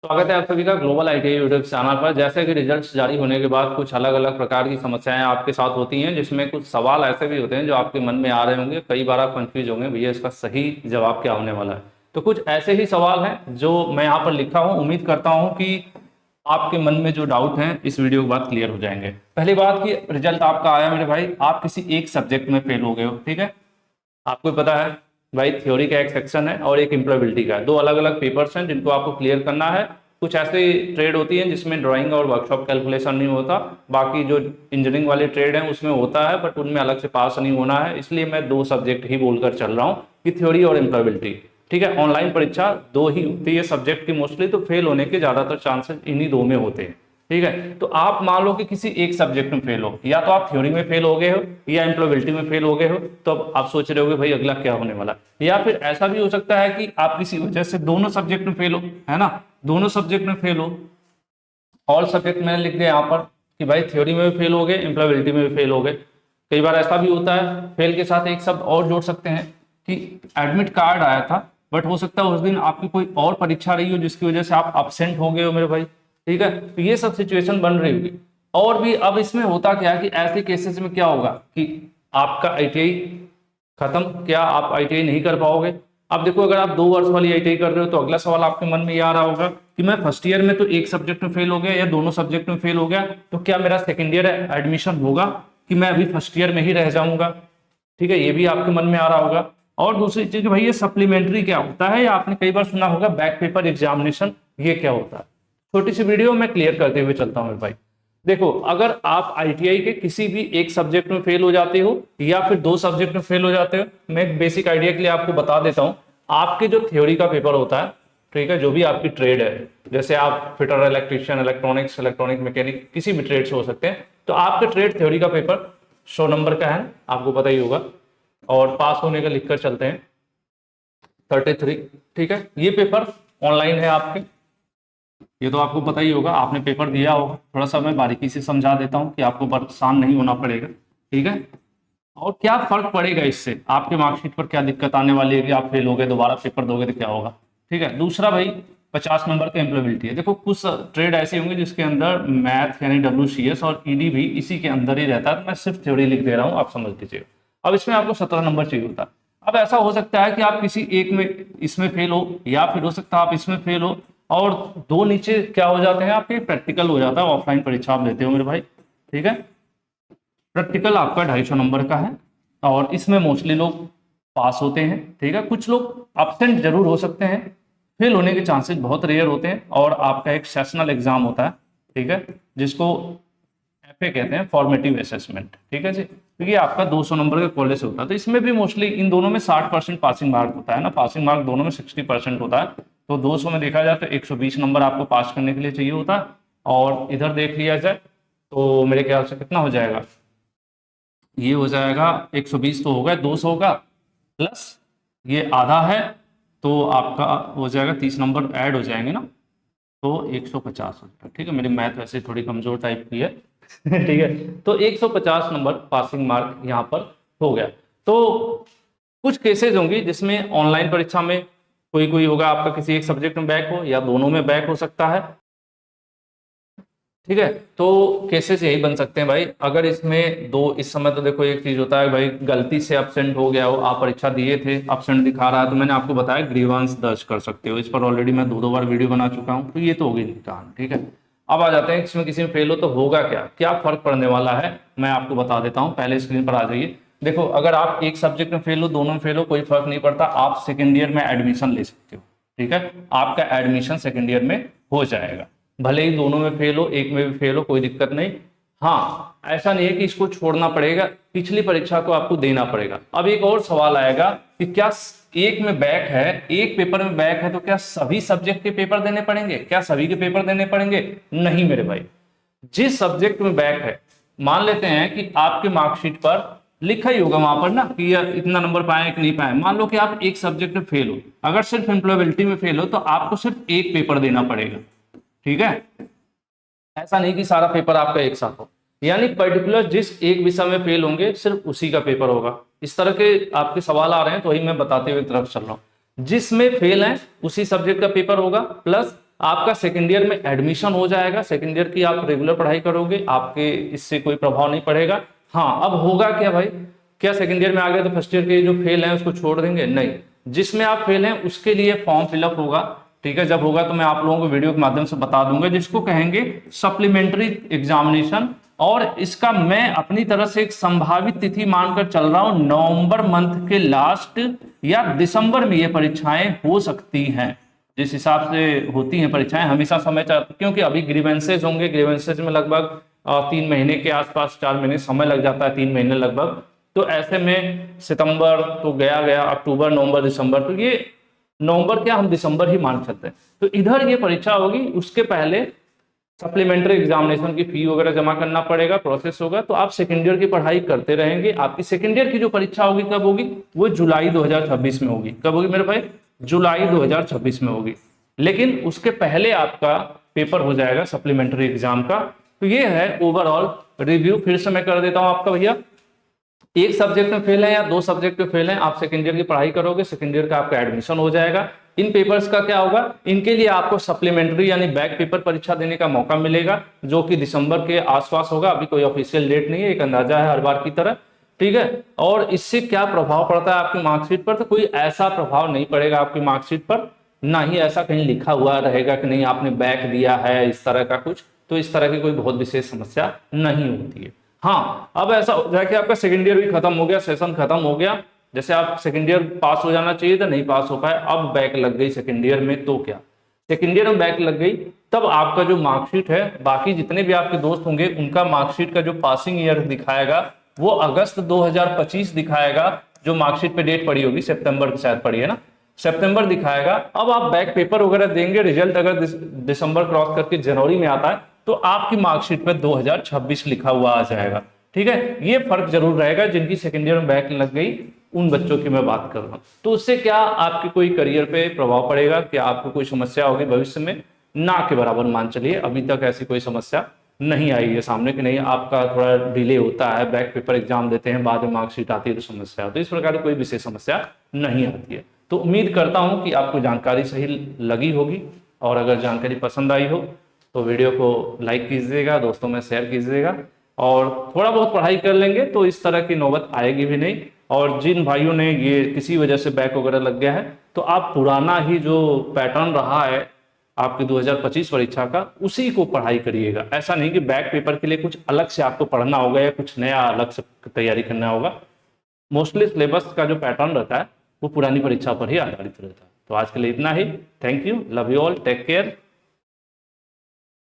स्वागत है आप सभी का ग्लोबल आईटीआई यूट्यूब चैनल पर। जैसे कि रिजल्ट्स जारी होने के बाद कुछ अलग अलग प्रकार की समस्याएं आपके साथ होती हैं, जिसमें कुछ सवाल ऐसे भी होते हैं जो आपके मन में आ रहे होंगे। कई बार आप कंफ्यूज होंगे भैया इसका सही जवाब क्या होने वाला है। तो कुछ ऐसे ही सवाल हैं जो मैं यहाँ पर लिखा हूँ। उम्मीद करता हूँ कि आपके मन में जो डाउट हैं इस वीडियो के बाद क्लियर हो जाएंगे। पहली बात कि रिजल्ट आपका आया मेरे भाई, आप किसी एक सब्जेक्ट में फेल हो गए हो। ठीक है, आपको पता है भाई थ्योरी का एक सेक्शन है और एक एम्प्लॉयबिलिटी का है। दो अलग अलग पेपर्स हैं जिनको आपको क्लियर करना है। कुछ ऐसे ट्रेड होती हैं जिसमें ड्राइंग और वर्कशॉप कैलकुलेशन नहीं होता, बाकी जो इंजीनियरिंग वाले ट्रेड हैं उसमें होता है, बट उनमें अलग से पास नहीं होना है। इसलिए मैं दो सब्जेक्ट ही बोलकर चल रहा हूँ कि थ्योरी और एम्प्लॉयबिलिटी। ठीक है, ऑनलाइन परीक्षा दो ही होती है सब्जेक्ट की मोस्टली, तो फेल होने के ज्यादातर चांसेस इन्हीं दो में होते हैं। ठीक है, तो आप मान लो कि किसी एक सब्जेक्ट में फेल हो, या तो आप थ्योरी में फेल हो गए हो या एम्प्लॉयबिलिटी में फेल हो गए हो, तो अब आप सोच रहे हो भाई अगला क्या होने वाला। या फिर ऐसा भी हो सकता है कि आप किसी वजह से दोनों सब्जेक्ट में फेल हो, है ना, दोनों सब्जेक्ट में फेल हो। ऑल सब्जेक्ट मैंने लिख दिया यहाँ पर कि भाई थ्योरी में भी फेल हो गए, एम्प्लॉयबिलिटी में भी फेल हो गए। कई बार ऐसा भी होता है, फेल के साथ एक शब्द और जोड़ सकते हैं कि एडमिट कार्ड आया था, बट हो सकता है उस दिन आपकी कोई और परीक्षा रही हो जिसकी वजह से आप अब्सेंट हो गए हो मेरे भाई। ठीक है, तो ये सब सिचुएशन बन रही होगी। और भी अब इसमें होता क्या है कि ऐसे केसेस में क्या होगा कि आपका आईटीआई खत्म, क्या आप आईटीआई नहीं कर पाओगे। अब देखो, अगर आप 2 वर्ष वाली आईटीआई कर रहे हो तो अगला सवाल आपके मन में ये आ रहा होगा कि मैं फर्स्ट ईयर में तो एक सब्जेक्ट में फेल हो गया या दोनों सब्जेक्ट में फेल हो गया, तो क्या मेरा सेकेंड ईयर एडमिशन होगा कि मैं अभी फर्स्ट ईयर में ही रह जाऊंगा। ठीक है, ये भी आपके मन में आ रहा होगा। और दूसरी चीज भाई, ये सप्लीमेंट्री क्या होता है, या आपने कई बार सुना होगा बैक पेपर एग्जामिनेशन, ये क्या होता है। छोटी सी वीडियो में क्लियर करते हुए चलता हूँ भाई। देखो, अगर आप आईटीआई के किसी भी एक सब्जेक्ट में फेल हो जाते हो या फिर दो सब्जेक्ट में फेल हो जाते हो, मैं एक बेसिक आइडिया के लिए आपको बता देता हूं। आपके जो थ्योरी का पेपर होता है, ठीक है, जो भी आपकी ट्रेड है, जैसे आप fitter, electrician, electronics, electronic mechanic, किसी भी ट्रेड से हो सकते हैं, तो आपके ट्रेड थ्योरी का पेपर 100 नंबर का है, आपको पता ही होगा। और पास होने का लिखकर चलते हैं 33। ठीक है, ये पेपर ऑनलाइन है आपके, ये तो आपको पता ही होगा, आपने पेपर दिया होगा। थोड़ा सा मैं बारीकी से समझा देता हूं कि आपको परेशान नहीं होना पड़ेगा। ठीक है, और क्या फर्क पड़ेगा इससे, आपके मार्कशीट पर क्या दिक्कत आने वाली है कि आप फेल हो गए, दोबारा पेपर दोगे तो क्या होगा। ठीक है, दूसरा भाई 50 नंबर का एम्प्लॉयबिलिटी है। देखो, कुछ ट्रेड ऐसे होंगे जिसके अंदर मैथ यानी WCS और ईडी भी इसी के अंदर ही रहता है, तो मैं सिर्फ थ्योरी लिख दे रहा हूँ, आप समझ लीजिए। अब इसमें आपको 17 नंबर चाहिए होता है। अब ऐसा हो सकता है कि आप किसी एक में इसमें फेल हो, या फिर हो सकता है आप इसमें फेल हो, और दो नीचे क्या हो जाते हैं आपके, प्रैक्टिकल हो जाता है। ऑफलाइन परीक्षा आप देते हो मेरे भाई। ठीक है, प्रैक्टिकल आपका 250 नंबर का है, और इसमें मोस्टली लोग पास होते हैं। ठीक है, कुछ लोग अब्सेंट जरूर हो सकते हैं, फेल होने के चांसेस बहुत रेयर होते हैं। और आपका एक सेशनल एग्जाम होता है, ठीक है, जिसको एफए कहते हैं, फॉर्मेटिव असेसमेंट। ठीक है जी, तो ये आपका 200 नंबर का कॉलेज से होता है। तो इसमें भी मोस्टली इन दोनों में 60% पासिंग मार्क होता है ना, पासिंग मार्क दोनों में 60% होता है। तो 200 में देखा जाए तो 120 नंबर आपको पास करने के लिए चाहिए होता है। और इधर देख लिया जाए तो मेरे ख्याल से कितना हो जाएगा, ये हो जाएगा 120 तो होगा, 200 का प्लस ये आधा है, तो आपका हो जाएगा 30 नंबर ऐड हो जाएंगे ना, तो 150 रुपये। ठीक है, मेरी मैथ वैसे थोड़ी कमजोर टाइप की है। ठीक है, तो 150 नंबर पासिंग मार्क यहाँ पर हो गया। तो कुछ केसेस होंगी जिसमें ऑनलाइन परीक्षा में कोई कोई होगा आपका किसी एक सब्जेक्ट में बैक हो, या दोनों में बैक हो सकता है। ठीक है, तो केसेस यही बन सकते हैं भाई। अगर इसमें दो, इस समय तो देखो एक चीज होता है भाई, गलती से अब्सेंट हो गया हो, आप परीक्षा दिए थे, अब्सेंट दिखा रहा है, तो मैंने आपको बताया ग्रीवांस दर्ज कर सकते हो। इस पर ऑलरेडी मैं दो बार वीडियो बना चुका हूं, तो ये तो होगी कहानी। ठीक है, अब आ जाते हैं इसमें किसी में फेल हो तो होगा क्या, क्या फर्क पड़ने वाला है, मैं आपको बता देता हूँ। पहले स्क्रीन पर आ जाइए। देखो, अगर आप एक सब्जेक्ट में फेल हो, दोनों में फेल हो, कोई फर्क नहीं पड़ता, आप सेकेंड ईयर में एडमिशन ले सकते हो। ठीक है, आपका एडमिशन सेकेंड ईयर में हो जाएगा, भले ही दोनों में फेल हो, एक में भी फेल हो, कोई दिक्कत नहीं। हाँ, ऐसा नहीं है कि इसको छोड़ना पड़ेगा, पिछली परीक्षा को आपको देना पड़ेगा। अब एक और सवाल आएगा कि क्या एक में बैक है, एक पेपर में बैक है, तो क्या सभी सब्जेक्ट के पेपर देने पड़ेंगे, क्या सभी के पेपर देने पड़ेंगे? नहीं मेरे भाई, जिस सब्जेक्ट में बैक है, मान लेते हैं कि आपके मार्कशीट पर लिखा ही होगा वहां पर ना कि इतना नंबर पाए कि नहीं पाए। मान लो कि आप एक सब्जेक्ट में फेल हो, अगर सिर्फ एम्प्लॉयबिलिटी में फेल हो तो आपको सिर्फ एक पेपर देना पड़ेगा। ठीक है, ऐसा नहीं कि सारा पेपर आपका एक साथ हो, यानी पर्टिकुलर जिस एक विषय में फेल होंगे सिर्फ उसी का पेपर होगा। इस तरह के आपके सवाल आ रहे हैं, तो वही मैं बताते हुए तरफ चल रहा हूँ। जिसमें फेल है उसी सब्जेक्ट का पेपर होगा, प्लस आपका सेकेंड ईयर में एडमिशन हो जाएगा। सेकेंड ईयर की आप रेगुलर पढ़ाई करोगे, आपके इससे कोई प्रभाव नहीं पड़ेगा। हाँ, अब होगा क्या भाई, क्या सेकेंड ईयर में आ गए तो फर्स्ट ईयर के जो फेल हैं उसको छोड़ देंगे? नहीं, जिसमें आप फेल हैं उसके लिए फॉर्म फिलअप होगा। ठीक है, जब होगा तो मैं आप लोगों को वीडियो के माध्यम से बता दूंगा, जिसको कहेंगे सप्लीमेंट्री एग्जामिनेशन। और इसका मैं अपनी तरफ से एक संभावित तिथि मानकर चल रहा हूं, नवंबर मंथ के लास्ट या दिसंबर में ये परीक्षाएं हो सकती हैं। जिस हिसाब से होती हैं परीक्षाएं, हमेशा समय चाहती, क्योंकि अभी ग्रीवेंसेज होंगे, ग्रीवेंसेज में लगभग 3 महीने के आसपास, 4 महीने समय लग जाता है, 3 महीने लगभग। तो ऐसे में सितंबर तो गया गया, अक्टूबर, नवंबर, दिसंबर, तो ये नवंबर क्या, हम दिसंबर ही मान सकते हैं। तो इधर ये परीक्षा होगी, उसके पहले सप्लीमेंट्री एग्जामिनेशन की फी वगैरह जमा करना पड़ेगा, प्रोसेस होगा। तो आप सेकेंड ईयर की पढ़ाई करते रहेंगे। आपकी सेकेंड ईयर की जो परीक्षा होगी कब होगी, वो जुलाई 2026 में होगी। कब होगी मेरे भाई? जुलाई 2026 में होगी। लेकिन उसके पहले आपका पेपर हो जाएगा सप्लीमेंट्री एग्जाम का। तो ये है ओवरऑल रिव्यू। फिर से मैं कर देता हूं आपका भैया, एक सब्जेक्ट में फेल है या 2 सब्जेक्ट में फेल है, आप सेकेंड ईयर की पढ़ाई करोगे, सेकेंड ईयर का आपका एडमिशन हो जाएगा। इन पेपर्स का क्या होगा, इनके लिए आपको सप्लीमेंट्री यानी बैक पेपर परीक्षा देने का मौका मिलेगा, जो कि दिसंबर के आसपास होगा। अभी कोई ऑफिशियल डेट नहीं है, एक अंदाजा है हर बार की तरह। ठीक है, और इससे क्या प्रभाव पड़ता है आपकी मार्कशीट पर, तो कोई ऐसा प्रभाव नहीं पड़ेगा आपकी मार्कशीट पर, ना ही ऐसा कहीं लिखा हुआ रहेगा कि नहीं आपने बैक दिया है, इस तरह का कुछ। तो इस तरह की कोई बहुत विशेष समस्या नहीं होती है। हाँ, अब ऐसा हो जाए कि आपका सेकेंड ईयर भी खत्म हो गया, सेशन खत्म हो गया, जैसे आप सेकेंड ईयर पास हो जाना चाहिए था, नहीं पास हो पाए, अब बैक लग गई सेकेंड ईयर में, तो क्या, सेकेंड ईयर में बैक लग गई, तब आपका जो मार्कशीट है, बाकी जितने भी आपके दोस्त होंगे उनका मार्कशीट का जो पासिंग ईयर दिखाएगा वो अगस्त 2025 दिखाएगा। जो मार्कशीट पे डेट पड़ी होगी सितंबर की शायद पड़ी है ना, सितंबर दिखाएगा। अब आप बैक पेपर वगैरह देंगे, रिजल्ट अगर दिसंबर क्रॉस करके जनवरी में आता है तो आपकी मार्कशीट पे 2026 लिखा हुआ आ जाएगा। ठीक है, ये फर्क जरूर रहेगा। जिनकी सेकेंड ईयर में बैक लग गई उन बच्चों की मैं बात कर रहा हूं। तो उससे क्या आपके कोई करियर पे प्रभाव पड़ेगा, क्या आपको कोई समस्या होगी भविष्य में? ना के बराबर मान चलिए, अभी तक ऐसी कोई समस्या नहीं आई है सामने कि नहीं आपका थोड़ा डिले होता है, बैक पेपर एग्जाम देते हैं, बाद में मार्कशीट आती है तो समस्या होती है। इस प्रकार की कोई विशेष समस्या नहीं आती है। तो उम्मीद करता हूं कि आपको जानकारी सही लगी होगी, और अगर जानकारी पसंद आई हो तो वीडियो को लाइक कीजिएगा, दोस्तों में शेयर कीजिएगा, और थोड़ा बहुत पढ़ाई कर लेंगे तो इस तरह की नौबत आएगी भी नहीं। और जिन भाइयों ने ये किसी वजह से बैक वगैरह लग गया है, तो आप पुराना ही जो पैटर्न रहा है आपकी 2025 परीक्षा का, उसी को पढ़ाई करिएगा। ऐसा नहीं कि बैक पेपर के लिए कुछ अलग से आपको पढ़ना होगा या कुछ नया अलग से तैयारी करना होगा। मोस्टली सिलेबस का जो पैटर्न रहता है वो पुरानी परीक्षा पर ही आधारित रहता है। तो आज के लिए इतना ही। Thank you, love you all, take care.